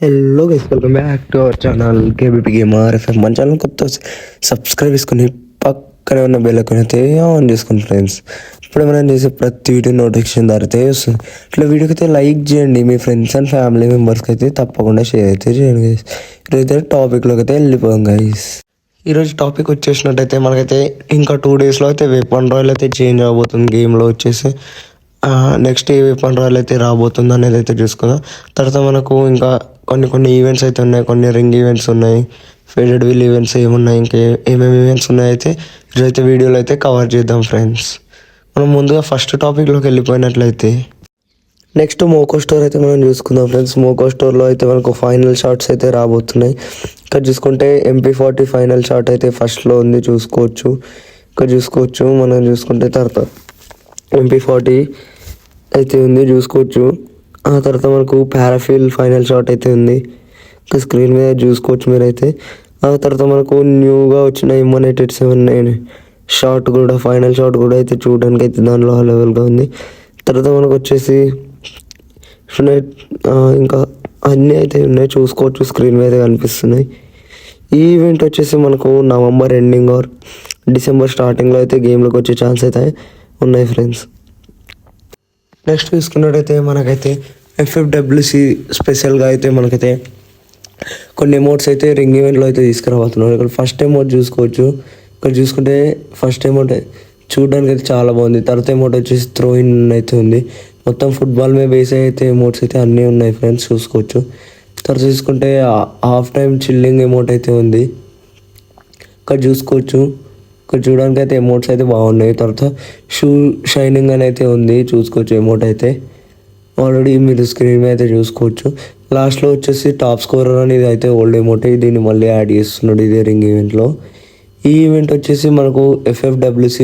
Hello guys, welcome back to our channel KBP gamer FM. మన channel కొత్త subscribe చేసుకుని పక్కనే ఉన్న బెల్ ఐకాన్ అయితే ఆన్ చేసుకోండి ఫ్రెండ్స్. ఇప్పుడు మనం చేసే ప్రతి వీడియో నోటిఫికేషన్ ద్వారా అయితే వస్తుంది. ఇట్లా వీడియోకి అయితే లైక్ చేయండి, మీ ఫ్రెండ్స్ అండ్ ఫ్యామిలీ మెంబర్స్కి అయితే తప్పకుండా షేర్ అయితే చేయండి గైస్. ఈరోజైతే టాపిక్లోకి అయితే వెళ్ళిపోయాం గైస్. ఈరోజు టాపిక్ వచ్చేసినట్టయితే మనకైతే ఇంకా 2 డేస్లో అయితే వెపన్ రాయల్ అయితే చేంజ్ అవబోతుంది గేమ్లో వచ్చేసి. నెక్స్ట్ ఏ వెపన్ రాయల్ అయితే రాబోతుంది అనేది అయితే చూసుకుందాం. తర్వాత మనకు ఇంకా కొన్ని ఈవెంట్స్ అయితే ఉన్నాయి, కొన్ని రింగ్ ఈవెంట్స్ ఉన్నాయి, ఫేడెడ్ వీల్ ఈవెంట్స్ ఏమున్నాయి, ఇంకా ఏమేమి ఈవెంట్స్ ఉన్నాయి అయితే ఈరోజైతే వీడియోలో అయితే కవర్ చేద్దాం ఫ్రెండ్స్. మనం ముందుగా ఫస్ట్ టాపిక్లోకి వెళ్ళిపోయినట్లయితే నెక్స్ట్ మోకో స్టోర్ అయితే మనం చూసుకుందాం ఫ్రెండ్స్. మోకో స్టోర్లో అయితే మనకు ఫైనల్ షాట్స్ అయితే రాబోతున్నాయి. ఇక్కడ చూసుకుంటే MP40 ఫైనల్ షాట్ అయితే ఫస్ట్లో ఉంది, చూసుకోవచ్చు. ఇక్కడ చూసుకోవచ్చు, మనం చూసుకుంటే తర్వాత MP40 అయితే ఉంది, చూసుకోవచ్చు. ఆ తర్వాత మనకు పారాఫిల్ ఫైనల్ షాట్ అయితే ఉంది, ఇంకా స్క్రీన్ మీద చూసుకోవచ్చు మీరైతే. ఆ తర్వాత మనకు న్యూగా వచ్చిన M187 షాట్ కూడా, ఫైనల్ షాట్ కూడా అయితే చూడడానికి అయితే దానిలో లెవెల్గా ఉంది. తర్వాత మనకు వచ్చేసి ఇంకా అన్నీ అయితే ఉన్నాయి, చూసుకోవచ్చు, స్క్రీన్ మీద కనిపిస్తున్నాయి. ఈ ఈవెంట్ వచ్చేసి మనకు నవంబర్ ఎండింగ్ ఆర్ డిసెంబర్ స్టార్టింగ్లో అయితే గేమ్లోకి వచ్చే ఛాన్స్ అయితే ఉన్నాయి ఫ్రెండ్స్. నెక్స్ట్ చూసుకున్నట్టయితే మనకైతే FFWC స్పెషల్గా అయితే మనకైతే కొన్ని ఎమోట్స్ అయితే రింగ్ ఈవెంట్లో అయితే తీసుకురాబోతున్నారు. ఇక్కడ ఫస్ట్ ఎమోట్ చూసుకోవచ్చు. ఇక్కడ చూసుకుంటే ఫస్ట్ ఎమోట్ చూడడానికి అయితే చాలా బాగుంది. తర్వాత ఎమోట్ వచ్చేసి త్రో ఇన్ అయితే ఉంది. మొత్తం ఫుట్బాల్ మీద బేస్ అయితే ఎమోట్స్ అయితే అన్నీ ఉన్నాయి ఫ్రెండ్స్, చూసుకోవచ్చు. తర్వాత చూసుకుంటే హాఫ్ టైం చిల్లింగ్ ఎమోట్ అయితే ఉంది, ఇక్కడ చూసుకోవచ్చు. ఇక్కడ చూడడానికి అయితే ఎమోట్స్ అయితే బాగున్నాయి. తర్వాత షూ షైనింగ్ అని అయితే ఉంది, చూసుకోవచ్చు. ఎమోట్ అయితే ఆల్రెడీ మీరు స్క్రీన్ మీద అయితే చూసుకోవచ్చు. లాస్ట్లో వచ్చేసి టాప్ స్కోరర్ అనేది అయితే ఓల్డ్ ఎమోట్, దీన్ని మళ్ళీ యాడ్ చేస్తున్నాడు ఇదే రింగ్ ఈవెంట్లో. ఈ ఈవెంట్ వచ్చేసి మనకు FFWC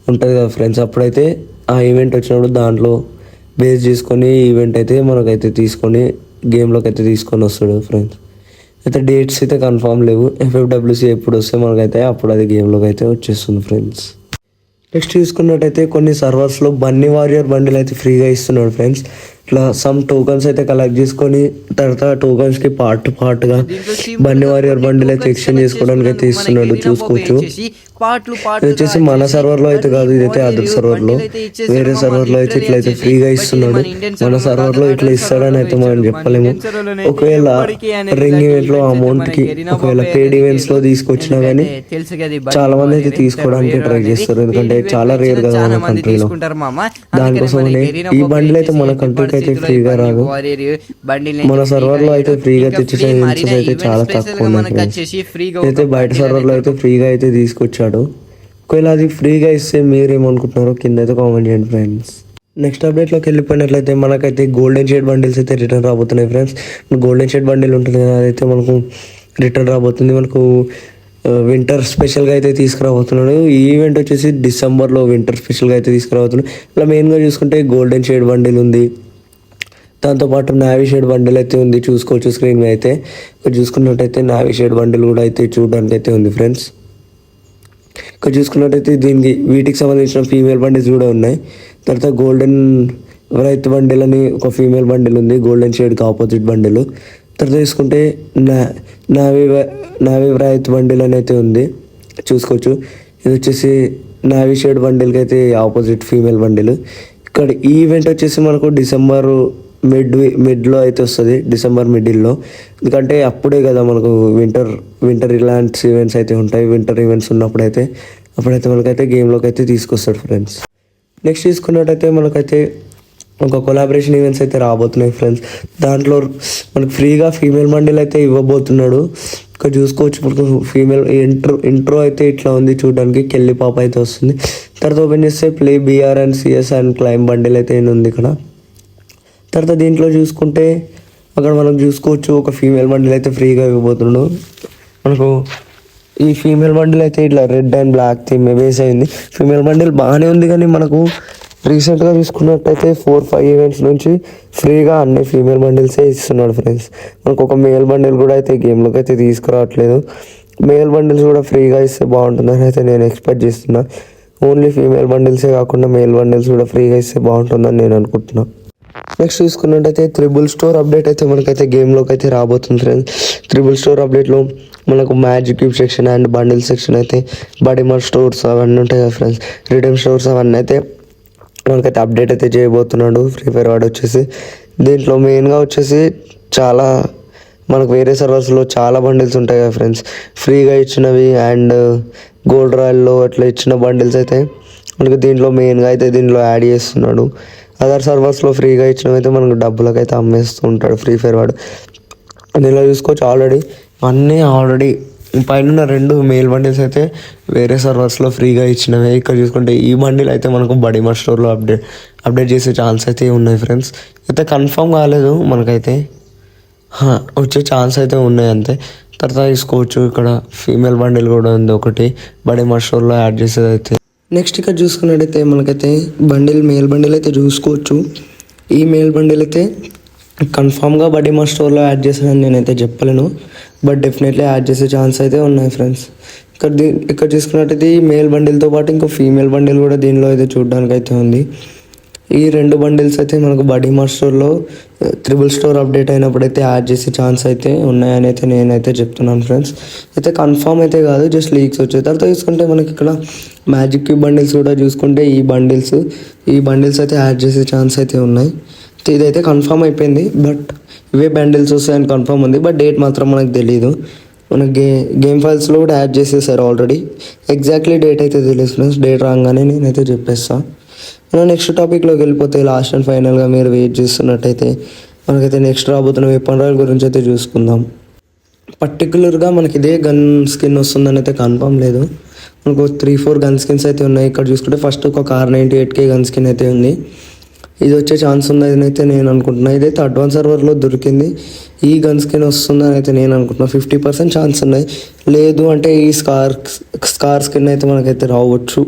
ఉంటుంది కదా ఫ్రెండ్స్, అప్పుడైతే ఆ ఈవెంట్ వచ్చినప్పుడు దాంట్లో బేస్ చేసుకొని ఈ ఈవెంట్ అయితే మనకైతే తీసుకొని గేమ్లోకి అయితే తీసుకొని వస్తాడు ఫ్రెండ్స్. అయితే డేట్స్ అయితే కన్ఫామ్ లేవు. FFWC ఎప్పుడు వస్తే మనకైతే అప్పుడు అది గేమ్లోకి అయితే వచ్చేస్తుంది ఫ్రెండ్స్. నెక్స్ట్ చూసుకున్నట్టయితే కొన్ని సర్వర్స్లో బన్నీ వారియర్ బండిల్ అయితే ఫ్రీగా ఇస్తున్నాడు ఫ్రెండ్స్. ఇట్లా సమ్ టోకన్స్ అయితే కలెక్ట్ చేసుకొని తర్వాత టోకన్స్కి పార్ట్గా బన్నీ వారియర్ బండిల్ అయితే ఎక్స్చేంజ్ చేసుకోవడానికి అయితే ఇస్తున్నాడు, చూసుకోవచ్చు. ఇది వచ్చేసి మన సర్వర్లో అయితే కాదు, ఇదైతే అదర్ సర్వర్లో, వేరే సర్వర్లో అయితే ఇట్లయితే ఫ్రీగా ఇస్తున్నాడు. మన సర్వర్లో ఇట్లా ఇస్తాడని అయితే మనం చెప్పలేము. ఒకవేళ రింగ్ ఈవెంట్లో అమౌంట్కి ఒకవేళ పేడ్ ఈవెంట్స్లో తీసుకొచ్చినా కానీ చాలా మంది అయితే తీసుకోవడానికి ట్రై చేస్తారు, ఎందుకంటే చాలా రేర్ కదా మన కంట్రీలో. దానికోసమనే ఈ బండిల్ అయితే మన కంట్రీకి అయితే ఫ్రీగా రాదు. మన సర్వర్లో అయితే ఫ్రీగా తెచ్చే ఛాన్సెస్ అయితే చాలా తక్కువ ఉన్నాయి. అయితే బయట సర్వర్లో అయితే ఫ్రీగా అయితే తీసుకొచ్చాడు. ఒకవేళ అది ఫ్రీగా ఇస్తే మీరేమనుకుంటున్నారో కింద అయితే కామెంట్ చేయండి ఫ్రెండ్స్. నెక్స్ట్ అప్డేట్లోకి వెళ్ళిపోయినట్లయితే మనకైతే గోల్డెన్ షేడ్ బండిల్స్ అయితే రిటర్న్ రాబోతున్నాయి ఫ్రెండ్స్. గోల్డెన్ షేడ్ బండిల్ ఉంటుంది కదా, అదైతే మనకు రిటర్న్ రాబోతుంది. మనకు వింటర్ స్పెషల్గా అయితే తీసుకురాబోతున్నాడు. ఈ ఈవెంట్ వచ్చేసి డిసెంబర్లో వింటర్ స్పెషల్గా అయితే తీసుకురాబోతున్నాడు. ఇలా మెయిన్గా చూసుకుంటే గోల్డెన్ షేడ్ బండిల్ ఉంది, దాంతోపాటు నావీ షేడ్ బండిల్ అయితే ఉంది, చూసుకోవచ్చు స్క్రీన్ మీద అయితే. ఇక్కడ చూసుకున్నట్టయితే నావీ షేడ్ బండిల్ కూడా అయితే చూడడానికి అయితే ఉంది ఫ్రెండ్స్. ఇక్కడ చూసుకున్నట్టయితే వీటికి సంబంధించిన ఫీమేల్ బండిల్స్ కూడా ఉన్నాయి. తర్వాత గోల్డెన్ వ్రైత్ బండిల్ అని ఒక ఫీమేల్ బండిల్ ఉంది, గోల్డెన్ షేడ్కి ఆపోజిట్ బండిల్. తర్వాత చూసుకుంటే నావీ వ్రైత్ బండిల్ అని అయితే ఉంది, చూసుకోవచ్చు. ఇది వచ్చేసి నావీ షేడ్ బండిల్కి అయితే ఆపోజిట్ ఫీమేల్ బండిల్. ఇక్కడ ఈ ఈవెంట్ వచ్చేసి మనకు డిసెంబర్ మిడ్లో అయితే వస్తుంది, డిసెంబర్ మిడిల్లో. ఎందుకంటే అప్పుడే కదా మనకు వింటర్ ఇలాంటి ఈవెంట్స్ అయితే ఉంటాయి. వింటర్ ఈవెంట్స్ ఉన్నప్పుడైతే మనకైతే గేమ్లోకి అయితే తీసుకొస్తాడు ఫ్రెండ్స్. నెక్స్ట్ తీసుకున్నట్టయితే మనకైతే ఒక కొలాబరేషన్ ఈవెంట్స్ అయితే రాబోతున్నాయి ఫ్రెండ్స్. దాంట్లో మనకు ఫ్రీగా ఫీమేల్ బండిల్ అయితే ఇవ్వబోతున్నాడు. ఇక్కడ చూసుకోవచ్చు, మనకు ఫీమేల్ ఇంట్రో అయితే ఇట్లా ఉంది చూడడానికి, కెళ్ళి పాప అయితే వస్తుంది. తర్వాత ఓపెన్ చేస్తే play BR and CS and claim bundle అయితే ఉంది ఇక్కడ. తర్వాత దీంట్లో చూసుకుంటే అక్కడ మనం చూసుకోవచ్చు ఒక ఫీమేల్ బండిల్ అయితే ఫ్రీగా ఇవ్వబోతున్నాడు మనకు. ఈ ఫీమేల్ బండిల్ అయితే ఇట్లా red and black theme base అయింది. ఫీమేల్ బండిల్ బాగానే ఉంది, కానీ మనకు రీసెంట్గా చూసుకున్నట్టయితే 4-5 ఈవెంట్స్ నుంచి ఫ్రీగా అన్ని ఫీమేల్ బండిల్సే ఇస్తున్నాడు ఫ్రెండ్స్. మనకు ఒక మేల్ బండిల్ కూడా అయితే గేమ్లోకి అయితే తీసుకురావట్లేదు. మేల్ బండిల్స్ కూడా ఫ్రీగా ఇస్తే బాగుంటుందని అయితే నేను ఎక్స్పెక్ట్ చేస్తున్నా. ఓన్లీ ఫీమేల్ బండిల్సే కాకుండా మేల్ బండిల్స్ కూడా ఫ్రీగా ఇస్తే బాగుంటుందని నేను అనుకుంటున్నాను. నెక్స్ట్ చూసుకున్నట్టయితే త్రిబుల్ స్టోర్ అప్డేట్ అయితే మనకైతే గేమ్లోకి అయితే రాబోతుంది ఫ్రెండ్స్. త్రిబుల్ స్టోర్ అప్డేట్లో మనకు magic cube section and bundle section అయితే బడిమర్ స్టోర్స్ అవన్నీ ఉంటాయి కదా ఫ్రెండ్స్, రిడీమ్ స్టోర్స్ అవన్నీ అయితే మనకైతే అప్డేట్ అయితే చేయబోతున్నాడు ఫ్రీ ఫైర్ వాడు వచ్చేసి. దీంట్లో మెయిన్గా వచ్చేసి చాలా మనకు వేరే సర్వర్స్లో చాలా బండిల్స్ ఉంటాయి కదా ఫ్రెండ్స్, ఫ్రీగా ఇచ్చినవి అండ్ గోల్డ్ రాయల్లో అట్లా ఇచ్చిన బండిల్స్ అయితే మనకి దీంట్లో మెయిన్గా అయితే దీంట్లో యాడ్ చేస్తున్నాడు. అదర్ సర్వర్స్లో ఫ్రీగా ఇచ్చినవి అయితే మనకు డబ్బులకు అయితే అమ్మేస్తూ ఉంటాడు ఫ్రీ ఫైర్ వాడు. దీనిలో చూసుకోవచ్చు ఆల్రెడీ పైన 2 మెయిల్ బండిల్స్ అయితే వేరే సర్వర్స్లో ఫ్రీగా ఇచ్చినవి. ఇక్కడ చూసుకుంటే ఈ బండిల్ అయితే మనకు బడిమర్ స్టోర్లో అప్డేట్ చేసే ఛాన్స్ అయితే ఉన్నాయి ఫ్రెండ్స్. అయితే కన్ఫర్మ్ కాలేదు మనకైతే, వచ్చే ఛాన్స్ అయితే ఉన్నాయి అంతే. తర్వాత తీసుకోవచ్చు. ఇక్కడ ఫీమేల్ బండిల్ కూడా ఉంది ఒకటి బడిమర్ స్టోర్లో యాడ్ చేసేది అయితే. నెక్స్ట్ ఇక్కడ చూసుకున్నట్టయితే మనకైతే మెయిల్ బండిల్ అయితే చూసుకోవచ్చు. ఈ మెయిల్ బండిల్ అయితే కన్ఫామ్గా బడిమర్ స్టోర్లో యాడ్ చేశానని నేనైతే చెప్పలేను, బట్ డెఫినెట్లీ యాడ్ చేసే ఛాన్స్ అయితే ఉన్నాయి ఫ్రెండ్స్. ఇక్కడ చూసుకున్నట్టయితే ఈ మేల్ బండిల్తో పాటు ఇంకో ఫీమేల్ బండిల్ కూడా దీనిలో అయితే చూడడానికి అయితే ఉంది. ఈ 2 బండిల్స్ అయితే మనకు బడిమర్ స్టోర్లో త్రిబుల్ స్టోర్ అప్డేట్ అయినప్పుడు అయితే యాడ్ చేసే ఛాన్స్ అయితే ఉన్నాయని అయితే నేనైతే చెప్తున్నాను ఫ్రెండ్స్. అయితే కన్ఫామ్ అయితే కాదు, జస్ట్ లీక్స్ వచ్చాయి. తర్వాత చూసుకుంటే మనకి ఇక్కడ మ్యాజిక్ క్యూబ్ బండిల్స్ కూడా చూసుకుంటే ఈ బండిల్స్ అయితే యాడ్ చేసే ఛాన్స్ అయితే ఉన్నాయి. ఇదైతే కన్ఫామ్ అయిపోయింది, బట్ ఇవే బండిల్స్ వస్తాయని కన్ఫామ్ ఉంది, బట్ డేట్ మాత్రం మనకు తెలియదు. మనకి గేమ్ ఫైల్స్లో కూడా యాడ్ చేసేసారు ఆల్రెడీ, ఎగ్జాక్ట్లీ డేట్ అయితే తెలియదు ఫ్రెండ్స్. డేట్ రాగానే నేనైతే చెప్పేస్తాను. మనం నెక్స్ట్ టాపిక్లోకి వెళ్ళిపోతే లాస్ట్ అండ్ ఫైనల్గా మీరు వెయిట్ చేస్తున్నట్టయితే మనకైతే నెక్స్ట్ రాబోతున్న వెపన్ రాయల్ గురించి అయితే చూసుకుందాం. పర్టికులర్గా మనకి ఇదే గన్ స్కిన్ వస్తుందని అయితే కన్ఫామ్ లేదు. మనకు 3-4 గన్ స్కిన్స్ అయితే ఉన్నాయి. ఇక్కడ చూసుకుంటే ఫస్ట్ ఒక R98K గన్ స్కిన్ అయితే ఉంది, ఇది వచ్చే ఛాన్స్ ఉందని అయితే నేను అనుకుంటున్నాను. ఇదైతే అడ్వాన్స్ సర్వర్లో దొరికింది. ఈ గన్ స్కిన్ వస్తుందని అయితే నేను అనుకుంటున్నాను. 50% ఛాన్స్ ఉన్నాయి. లేదు అంటే ఈ స్కార్ స్కిన్ అయితే మనకైతే రావచ్చు.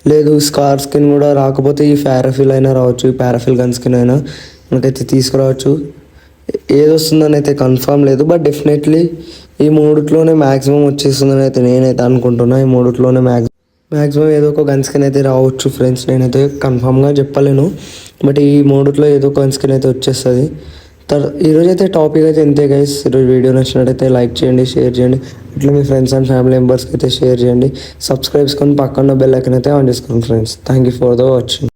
లేదు స్కార్ స్కిన్ కూడా రాకపోతే ఈ పారాఫిల్ అయినా రావచ్చు, ఈ పారాఫిల్ గన్ స్కిన్ అయినా మనకైతే తీసుకురావచ్చు. ఏది వస్తుందని అయితే కన్ఫామ్ లేదు, బట్ డెఫినెట్లీ ఈ 3లోనే మ్యాక్సిమం వచ్చేస్తుందని అయితే నేనైతే అనుకుంటున్నాను. ఈ 3లోనే మ్యాక్సిమం ఏదో ఒక గన్ స్కిన్ అయితే రావచ్చు ఫ్రెండ్స్. నేనైతే కన్ఫామ్గా చెప్పలేను, బట్ ఈ 3లో ఏదో ఒక గన్ స్కిన్ అయితే వచ్చేస్తుంది. ఈరోజు అయితే టాపిక్ అయితే ఇంతే గైస్. ఈరోజు వీడియో నచ్చినట్టయితే లైక్ చేయండి, షేర్ చేయండి, ఇట్లా మీ ఫ్రెండ్స్ అండ్ ఫ్యామిలీ మెంబర్స్కి అయితే షేర్ చేయండి. సబ్స్క్రైబ్ చేసుకొని పక్కన బెల్ ఐకాన్ అయితే ఆన్ చేసుకోండి friends. Thank you for the watching.